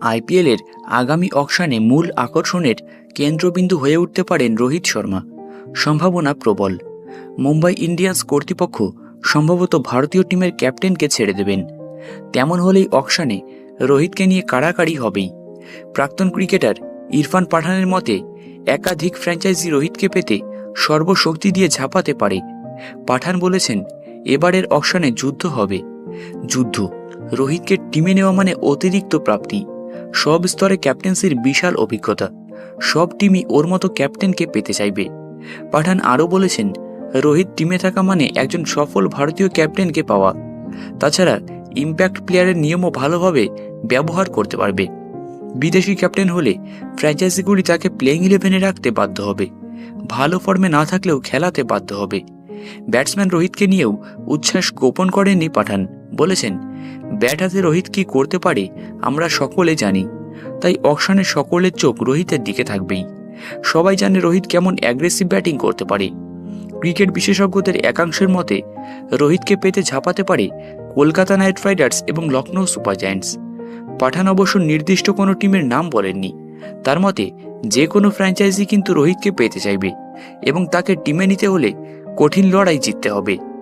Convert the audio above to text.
আইপিএলের আগামী অকশনে মূল আকর্ষণের কেন্দ্রবিন্দু হয়ে উঠতে পারেন রোহিত শর্মা। সম্ভাবনা প্রবল। মুম্বাই ইন্ডিয়ান্স কর্তৃপক্ষ সম্ভবত ভারতীয় টিমের ক্যাপ্টেনকে ছেড়ে দেবেন। তেমন হলেই অকশনে রোহিতকে নিয়ে কাড়াকাড়ি হবেই। প্রাক্তন ক্রিকেটার ইরফান পাঠানের মতে একাধিক ফ্র্যাঞ্চাইজি রোহিতকে পেতে সর্বশক্তি দিয়ে ঝাঁপাতে পারে। পাঠান বলেছেন, এবারের অকশনে যুদ্ধ হবে। যুদ্ধ। রোহিতকে টিমে নেওয়া মানে অতিরিক্ত প্রাপ্তি। সব স্তরে ক্যাপ্টেন্সির বিশাল অভিজ্ঞতা। সব টিমই ওর মতো ক্যাপ্টেনকে পেতে চাইবে। পাঠান আরও বলেছেন, রোহিত টিমে থাকা মানে একজন সফল ভারতীয় ক্যাপ্টেনকে পাওয়া। তাছাড়া ইম্প্যাক্ট প্লেয়ারের নিয়মও ভালোভাবে ব্যবহার করতে পারবে। বিদেশি ক্যাপ্টেন হলে ফ্র্যাঞ্চাইজিগুলি তাকে প্লেইং ইলেভেনে রাখতে বাধ্য হবে। ভালো ফর্মে না থাকলেও খেলাতে বাধ্য হবে। ব্যাটসম্যান রোহিতকে নিয়েও উচ্ছ্বাস গোপন করেননি পাঠান। বলেছেন, ব্যাট হাতে রোহিত কি করতে পারে আমরা সকলে জানি, তাই অকশনে সকলের চোখ রোহিতের দিকে থাকবেই। সবাই জানে রোহিত কেমন অ্যাগ্রেসিভ ব্যাটিং করতে পারে। ক্রিকেট বিশেষজ্ঞদের একাংশের মতে রোহিতকে পেতে ঝাঁপাতে পারে কলকাতা নাইট রাইডার্স এবং লখনৌ সুপার জায়ান্টস। পাঠান অবশ্য নির্দিষ্ট কোনো টিমের নাম বলেননি। তার মতে যে কোনো ফ্র্যাঞ্চাইজি কিন্তু রোহিতকে পেতে চাইবে এবং তাকে টিমে নিতে হলে কঠিন লড়াই জিততে হবে।